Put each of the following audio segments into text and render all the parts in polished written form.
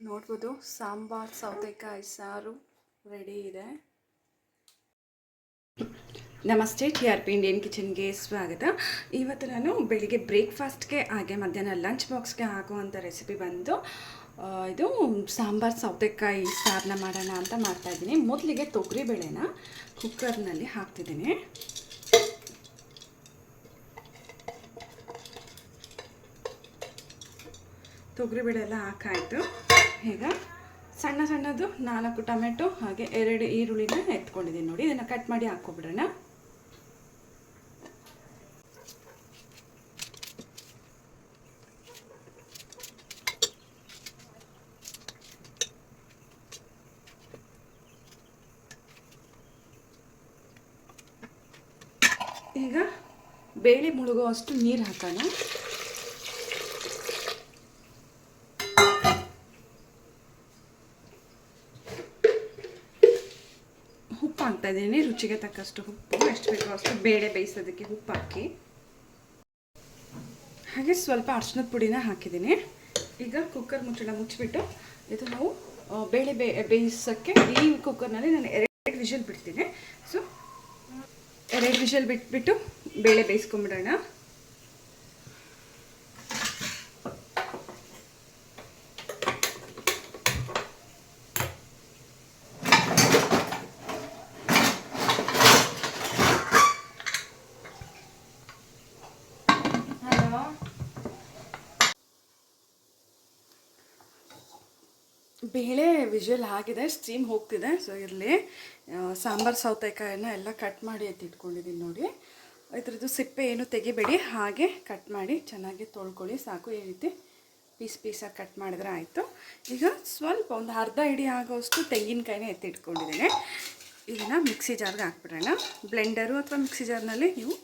ನೋಡ್ಬೋದು ಸಾಂಬಾರ್ ಸೌತೆಕಾಯಿ ಸಾರು ರೆಡಿ ಇದೆ. ನಮಸ್ತೆ, TRP ಇಂಡಿಯನ್ ಕಿಚನ್ಗೆ ಸ್ವಾಗತ. ಇವತ್ತು ನಾನು ಬೆಳಿಗ್ಗೆ ಬ್ರೇಕ್ಫಾಸ್ಟ್ಗೆ ಹಾಗೆ ಮಧ್ಯಾಹ್ನ ಲಂಚ್ ಬಾಕ್ಸ್ಗೆ ಆಗುವಂಥ ರೆಸಿಪಿ ಬಂದು ಇದು ಸಾಂಬಾರ್ ಸೌತೆಕಾಯಿ ಸಾರನ್ನ ಮಾಡೋಣ ಅಂತ ಮಾಡ್ತಾಯಿದ್ದೀನಿ. ಮೊದಲಿಗೆ ತೊಗರಿಬೇಳೆನ ಕುಕ್ಕರ್ನಲ್ಲಿ ಹಾಕ್ತಿದ್ದೀನಿ. ತೊಗರಿಬೇಳೆ ಎಲ್ಲ ಹಾಕಾಯಿತು. ಈಗ ಸಣ್ಣ ಸಣ್ಣದು 4 ಟೊಮೆಟೊ ಹಾಗೆ 2 ಈರುಳ್ಳಿನ ಎತ್ಕೊಂಡಿದ್ದೀನಿ. ನೋಡಿ, ಇದನ್ನು ಕಟ್ ಮಾಡಿ ಹಾಕ್ಕೊಬಿಡೋಣ. ಈಗ ಬೇಳೆ ಮುಳುಗುವಷ್ಟು ನೀರು ಹಾಕೋಣ. ಉಪ್ಪು ಹಾಕ್ತಾ ಇದ್ದೀನಿ, ರುಚಿಗೆ ತಕ್ಕಷ್ಟು ಉಪ್ಪು. ಎಷ್ಟು ಬೇಕೋ ಅಷ್ಟು ಬೇಳೆ ಬೇಯಿಸೋದಕ್ಕೆ ಉಪ್ಪು ಹಾಕಿ, ಹಾಗೆ ಸ್ವಲ್ಪ ಅರಿಶಿನದ ಪುಡಿನ ಹಾಕಿದ್ದೀನಿ. ಈಗ ಕುಕ್ಕರ್ ಮುಚ್ಚಳ ಮುಚ್ಚಿಬಿಟ್ಟು ಇದು ನಾವು ಬೇಳೆ ಬೇಯಿಸೋಕ್ಕೆ ಈ ಕುಕ್ಕರ್ನಲ್ಲಿ ನಾನು 2 ವಿಷಲ್ ಬಿಡ್ತೀನಿ. ಸೊ 2 ವಿಷಲ್ ಬಿಟ್ಬಿಟ್ಟು ಬೇಳೆ ಬೇಯಿಸ್ಕೊಂಬಿಡೋಣ. ಬೇಳೆ ವಿಷಲ್ ಆಗಿದೆ, ಸ್ಟೀಮ್ ಹೋಗ್ತಿದೆ. ಸೊ ಇರಲಿ. ಸಾಂಬಾರು ಸೌತೆಕಾಯಿನ ಎಲ್ಲ ಕಟ್ ಮಾಡಿ ಎತ್ತಿಟ್ಕೊಂಡಿದ್ದೀನಿ. ನೋಡಿ, ಇದ್ರದ್ದು ಸಿಪ್ಪೆ ಏನು ತೆಗಿಬೇಡಿ, ಹಾಗೆ ಕಟ್ ಮಾಡಿ ಚೆನ್ನಾಗಿ ತೊಳ್ಕೊಳ್ಳಿ ಸಾಕು. ಈ ರೀತಿ ಪೀಸಾಗಿ ಕಟ್ ಮಾಡಿದ್ರೆ ಆಯಿತು. ಈಗ ಸ್ವಲ್ಪ ಒಂದು ಅರ್ಧ ಹಿಡಿ ಆಗೋಷ್ಟು ತೆಂಗಿನಕಾಯಿನ ಎತ್ತಿಟ್ಕೊಂಡಿದ್ದೀನಿ. ಇದನ್ನು ಮಿಕ್ಸಿ ಜಾರ್ಗೆ ಹಾಕ್ಬಿಡೋಣ. ಬ್ಲೆಂಡರು ಅಥವಾ ಮಿಕ್ಸಿ ಜಾರ್ನಲ್ಲಿ ನೀವು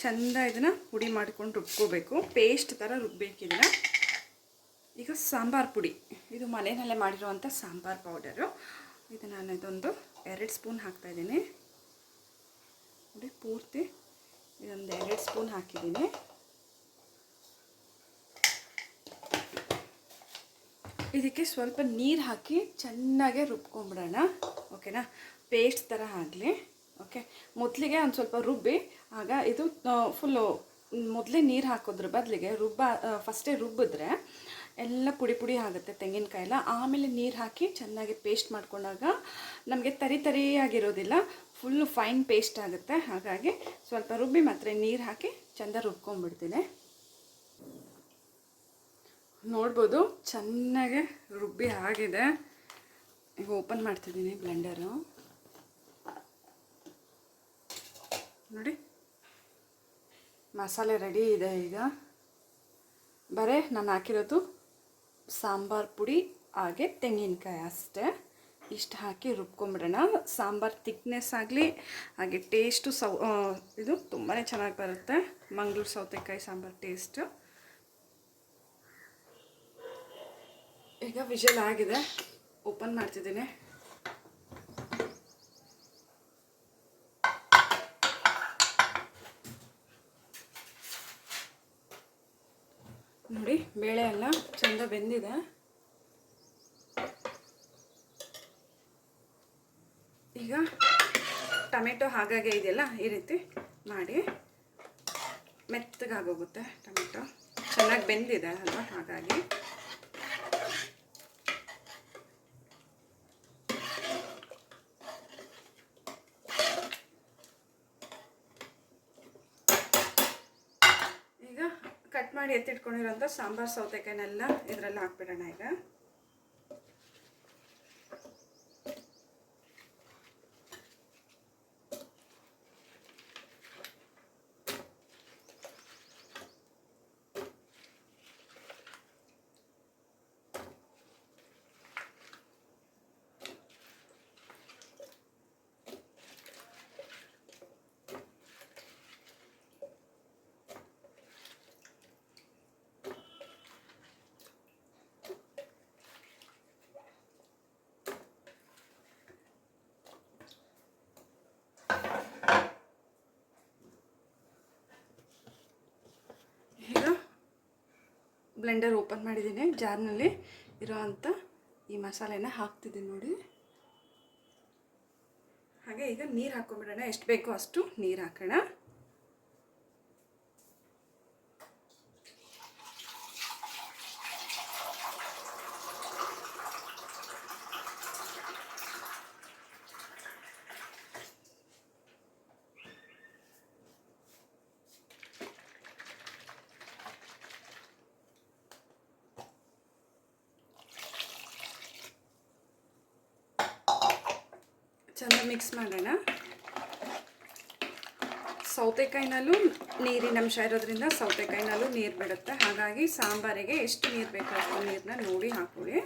ಚೆಂದ ಇದನ್ನು ಪುಡಿ ಮಾಡ್ಕೊಂಡು ರುಬ್ಕೋಬೇಕು, ಪೇಸ್ಟ್ ಥರ ರುಬ್ಬೇಕಿದ್ರೆ. ಈಗ ಸಾಂಬಾರು ಪುಡಿ, ಇದು ಮನೆಯಲ್ಲೇ ಮಾಡಿರುವಂಥ ಸಾಂಬಾರು ಪೌಡರು. ಇದು ನಾನು ಇದೊಂದು 2 ಸ್ಪೂನ್ ಹಾಕ್ತಾಯಿದ್ದೀನಿ. ನೋಡಿ, ಪೂರ್ತಿ ಇದೊಂದು 2 ಸ್ಪೂನ್ ಹಾಕಿದ್ದೀನಿ. ಇದಕ್ಕೆ ಸ್ವಲ್ಪ ನೀರು ಹಾಕಿ ಚೆನ್ನಾಗೆ ರುಬ್ಕೊಂಬಿಡೋಣ. ಓಕೆನಾ, ಪೇಸ್ಟ್ ಥರ ಆಗಲಿ. ಓಕೆ, ಮೊದಲಿಗೆ ಒಂದು ಸ್ವಲ್ಪ ರುಬ್ಬಿ, ಆಗ ಇದು ಫುಲ್ಲು ಮೊದಲೇ ನೀರು ಹಾಕೋದ್ರ ಬದಲಿಗೆ ಫಸ್ಟೇ ರುಬ್ಬಿದ್ರೆ ಎಲ್ಲ ಪುಡಿ ಆಗುತ್ತೆ ತೆಂಗಿನಕಾಯಿ ಎಲ್ಲ. ಆಮೇಲೆ ನೀರು ಹಾಕಿ ಚೆನ್ನಾಗಿ ಪೇಸ್ಟ್ ಮಾಡ್ಕೊಂಡಾಗ ನಮಗೆ ತರಿಯಾಗಿರೋದಿಲ್ಲ, ಫುಲ್ಲು ಫೈನ್ ಪೇಸ್ಟ್ ಆಗುತ್ತೆ. ಹಾಗಾಗಿ ಸ್ವಲ್ಪ ರುಬ್ಬಿ ಮಾತ್ರ ನೀರು ಹಾಕಿ ಚೆಂದ ರುಬ್ಕೊಂಡ್ಬಿಡ್ತೀನಿ. ನೋಡ್ಬೋದು ಚೆನ್ನಾಗೆ ರುಬ್ಬಿ ಆಗಿದೆ. ಈಗ ಓಪನ್ ಮಾಡ್ತಿದ್ದೀನಿ ಬ್ಲೆಂಡರು. ನೋಡಿ, ಮಸಾಲೆ ರೆಡಿ ಇದೆ. ಈಗ ಬರೀ ನಾನು ಹಾಕಿರೋದು ಸಾಂಬಾರು ಪುಡಿ ಹಾಗೆ ತೆಂಗಿನಕಾಯಿ ಅಷ್ಟೇ. ಇಷ್ಟು ಹಾಕಿ ರುಬ್ಕೊಂಬಿಡೋಣ. ಸಾಂಬಾರು ತಿಕ್ನೆಸ್ ಆಗಲಿ, ಹಾಗೆ ಟೇಸ್ಟು ಇದು ತುಂಬಾ ಚೆನ್ನಾಗಿ ಬರುತ್ತೆ. ಮಂಗಳೂರು ಸೌತೆಕಾಯಿ ಸಾಂಬಾರು ಟೇಸ್ಟು. ಈಗ ವಿಷಲ್ ಆಗಿದೆ, ಓಪನ್ ಮಾಡ್ತಿದ್ದೀನಿ. ನೋಡಿ, ಬೇಳೆ ಎಲ್ಲ ಚೆಂದ ಬೆಂದಿದೆ. ಈಗ ಟೊಮೆಟೊ ಹಾಗಾಗಿ ಇದೆಯಲ್ಲ, ಈ ರೀತಿ ಮಾಡಿ ಮೆತ್ತಗಾಗೋಗುತ್ತೆ. ಟೊಮೆಟೊ ಚೆನ್ನಾಗಿ ಬೆಂದಿದೆ ಅಲ್ವಾ, ಹಾಗಾಗಿ ಕಟ್ ಮಾಡಿ ಎತ್ತಿಟ್ಕೊಂಡಿರೋಂಥ ಸಾಂಬಾರು ಸೌತೆಕಾಯಿನೆಲ್ಲ ಇದರಲ್ಲಿ ಹಾಕ್ಬಿಡೋಣ. ಈಗ ಬ್ಲೆಂಡರ್ ಓಪನ್ ಮಾಡಿದ್ದೀನಿ. ಜಾರ್ನಲ್ಲಿ ಇರೋವಂಥ ಈ ಮಸಾಲೆನ ಹಾಕ್ತಿದ್ದೀನಿ ನೋಡಿ. ಹಾಗೆ ಈಗ ನೀರು ಹಾಕ್ಕೊಂಬಿಡೋಣ, ಎಷ್ಟು ಬೇಕೋ ಅಷ್ಟು ನೀರು ಹಾಕೋಣ. ಚೆಂದ ಮಿಕ್ಸ್ ಮಾಡೋಣ. ಸೌತೆಕಾಯಿನಲ್ಲೂ ನೀರಿನ ಅಂಶ ಇರೋದ್ರಿಂದ ಸೌತೆಕಾಯಿನಲ್ಲೂ ನೀರು ಬಿಡುತ್ತೆ. ಹಾಗಾಗಿ ಸಾಂಬಾರಿಗೆ ಎಷ್ಟು ನೀರು ಬೇಕೋ ಅಷ್ಟು ನೀರನ್ನ ನೋಡಿ ಹಾಕೊಳ್ಳಿ.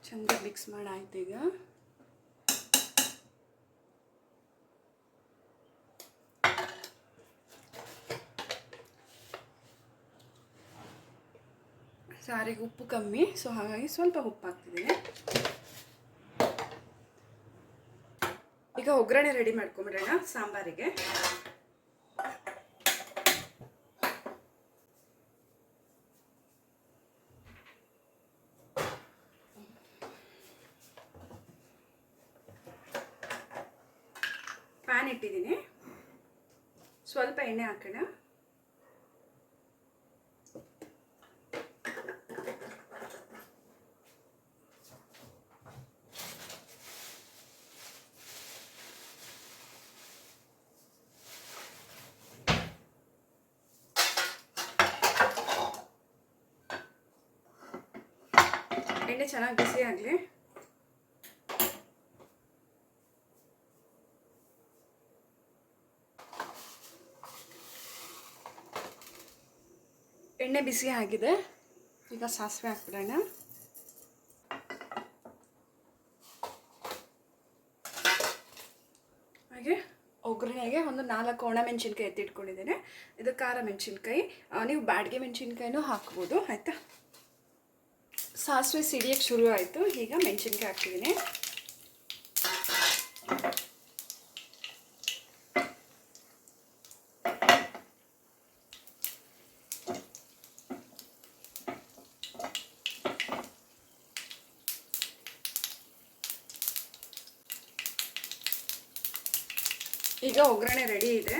ಚೆಂದ ಮಿಕ್ಸ್ ಮಾಡಾಯ್ತು. ಈಗ ಸಾರಿಗೆ ಉಪ್ಪು ಕಮ್ಮಿ, ಸೊ ಹಾಗಾಗಿ ಸ್ವಲ್ಪ ಉಪ್ಪು ಹಾಕ್ತಿದ್ದೀನಿ. ಈಗ ಒಗ್ಗರಣೆ ರೆಡಿ ಮಾಡ್ಕೊಂಬಿಡೋಣ ಸಾಂಬಾರಿಗೆ. ಪ್ಯಾನ್ ಇಟ್ಟಿದ್ದೀನಿ, ಸ್ವಲ್ಪ ಎಣ್ಣೆ ಹಾಕೋಣ. ಎಣ್ಣೆ ಚೆನ್ನಾಗಿ ಬಿಸಿ ಆಗಲಿ. ಎಣ್ಣೆ ಬಿಸಿ ಆಗಿದೆ, ಈಗ ಸಾಸಿವೆ ಹಾಕ್ಬಿಡೋಣ. ಹಾಗೆ ಒಗ್ಗರಣೆಗೆ ಒಂದು 4 ಒಣಮೆಣಸಿನ್ಕಾಯಿ ಎತ್ತಿಟ್ಕೊಂಡಿದ್ದೇನೆ. ಇದು ಖಾರ ಮೆಣಸಿನ್ಕಾಯಿ, ನೀವು ಬ್ಯಾಡಗೆ ಮೆಣಸಿನ್ಕಾಯಿನೂ ಹಾಕ್ಬೋದು ಆಯಿತಾ. ಸಾಸಿವೆ ಸಿಡಿಯೋಕ್ಕೆ ಶುರು ಆಯಿತು, ಈಗ ಮೆಣಸಿನ್ಕಾಯಿ ಹಾಕ್ತಿದ್ದೀನಿ. ಈಗ ಒಗ್ಗರಣೆ ರೆಡಿ ಇದೆ.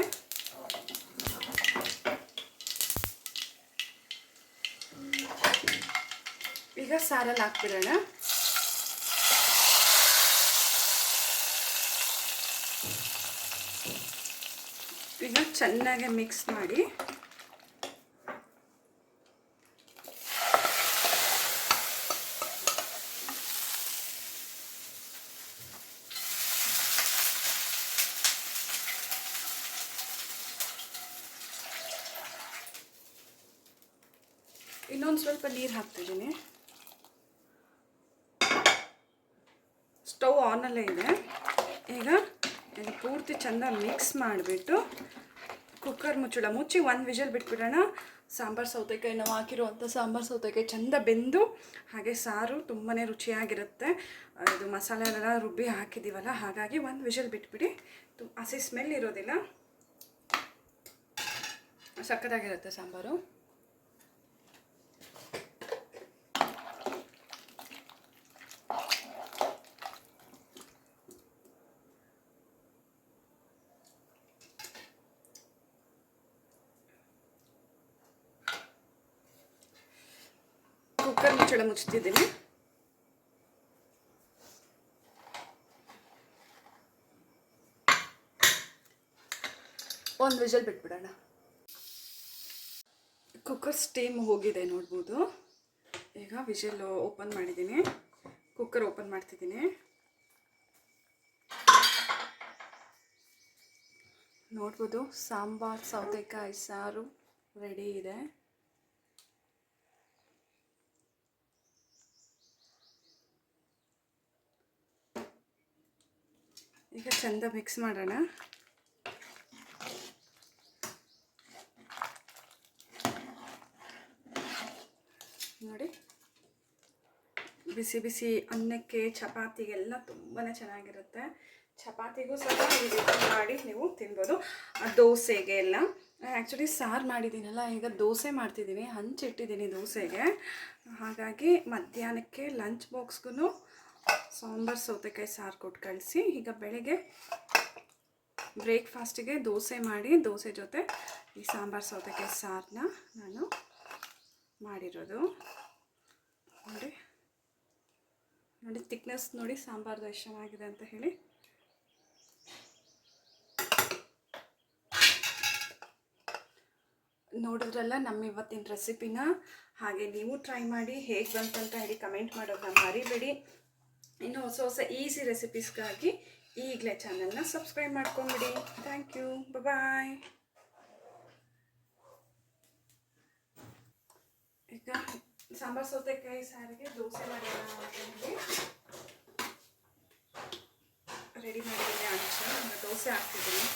ಈಗ ಸಾರಲ್ಲಿ ಹಾಕ್ಬಿಡೋಣ. ಈಗ ಚೆನ್ನಾಗಿ ಮಿಕ್ಸ್ ಮಾಡಿ ಇನ್ನೊಂದು ಸ್ವಲ್ಪ ನೀರು ಹಾಕ್ತಿದ್ದೀನಿ. ಸ್ಟವ್ ಆನಲ್ಲೇ ಇದೆ. ಈಗ ಇದು ಪೂರ್ತಿ ಚೆಂದ ಮಿಕ್ಸ್ ಮಾಡಿಬಿಟ್ಟು ಕುಕ್ಕರ್ ಮುಚ್ಚಳ ಮುಚ್ಚಿ 1 ವಿಷಲ್ ಬಿಟ್ಬಿಡೋಣ. ಸಾಂಬಾರು ಸೌತೆಕಾಯಿ ನಾವು ಹಾಕಿರುವಂಥ ಸಾಂಬಾರು ಸೌತೆಕಾಯಿ ಚೆಂದ ಬೆಂದು ಹಾಗೆ ಸಾರು ತುಂಬಾ ರುಚಿಯಾಗಿರುತ್ತೆ. ಇದು ಮಸಾಲೆ ಎಲ್ಲ ರುಬ್ಬಿ ಹಾಕಿದ್ದೀವಲ್ಲ, ಹಾಗಾಗಿ 1 ವಿಷಲ್ ಬಿಟ್ಬಿಡಿ. ಹಸಿ ಸ್ಮೆಲ್ ಇರೋದಿಲ್ಲ, ಸಕ್ಕತ್ತಾಗಿರುತ್ತೆ ಸಾಂಬಾರು. ಕುಕ್ಕರ್ ಮುಚ್ಚಳ ಮುಚ್ತಿದ್ದೀನಿ. ಒಂದು ವಿಷಲ್ ಬಿಟ್ಬಿಡೋಣ. ಕುಕ್ಕರ್ ಸ್ಟೀಮ್ ಹೋಗಿದೆ ನೋಡ್ಬೋದು. ಈಗ ವಿಷಲ್ ಓಪನ್ ಮಾಡಿದ್ದೀನಿ, ಕುಕ್ಕರ್ ಓಪನ್ ಮಾಡ್ತಿದ್ದೀನಿ. ನೋಡ್ಬೋದು ಸಾಂಬಾರು ಸೌತೆಕಾಯಿ ಸಾರು ರೆಡಿ ಇದೆ. ಈಗ ಚೆಂದ ಮಿಕ್ಸ್ ಮಾಡೋಣ. ನೋಡಿ, ಬಿಸಿ ಬಿಸಿ ಅನ್ನಕ್ಕೆ ಚಪಾತಿಗೆಲ್ಲ ತುಂಬಾ ಚೆನ್ನಾಗಿರುತ್ತೆ. ಚಪಾತಿಗೂ ಸಹ ಈ ರೀತಿ ಮಾಡಿ ನೀವು ತಿನ್ಬೋದು, ದೋಸೆಗೆ ಎಲ್ಲ. ಆ್ಯಕ್ಚುಲಿ ಸಾರು ಮಾಡಿದ್ದೀನಲ್ಲ, ಈಗ ದೋಸೆ ಮಾಡ್ತಿದ್ದೀನಿ, ಹಂಚಿಟ್ಟಿದ್ದೀನಿ ದೋಸೆಗೆ. ಹಾಗಾಗಿ ಮಧ್ಯಾಹ್ನಕ್ಕೆ ಲಂಚ್ ಬಾಕ್ಸ್ಗೂ ಸಾಂಬಾರು ಸೌತೆಕಾಯಿ ಸಾರು ಕೊಟ್ಟು ಕಳಿಸಿ. ಈಗ ಬೆಳಗ್ಗೆ ಬ್ರೇಕ್ಫಾಸ್ಟಿಗೆ ದೋಸೆ ಮಾಡಿ, ದೋಸೆ ಜೊತೆ ಈ ಸಾಂಬಾರು ಸೌತೆಕಾಯಿ ಸಾರನ್ನ ನಾನು ಮಾಡಿರೋದು. ನೋಡಿ ನೋಡಿ ತಿಕ್ನೆಸ್ ನೋಡಿ ಸಾಂಬಾರ್ದು ಎಷ್ಟು ಚೆನ್ನಾಗಿದೆ ಅಂತ ಹೇಳಿ. ನೋಡಿದ್ರಲ್ಲ ನಮ್ಮ ಇವತ್ತಿನ ರೆಸಿಪಿನ. ಹಾಗೆ ನೀವು ಟ್ರೈ ಮಾಡಿ, ಹೇಗೆ ಬಂತಂತ ಹೇಳಿ ಕಮೆಂಟ್ ಮಾಡೋದನ್ನ ಮರಿಬೇಡಿ. ಇನ್ನು ಹೊಸ ಹೊಸ ಈಸಿ ರೆಸಿಪೀಸ್ಗಾಗಿ ಈಗಲೇ ಚಾನಲ್ನ ಸಬ್ಸ್ಕ್ರೈಬ್ ಮಾಡ್ಕೊಂಬಿಡಿ. ಥ್ಯಾಂಕ್ ಯು, ಬಾಯ್. ಈಗ ಸಾಂಬಾರು ಸೌತೆಕಾಯಿ ಸಾರಿಗೆ ದೋಸೆ ಮಾಡೋಣ ಅಂತ ಹೇಳಿ ರೆಡಿ ಮಾಡಿದ್ದೀನಿ. ಅಂಚು ದೋಸೆ ಹಾಕ್ತಿದ್ದೀನಿ.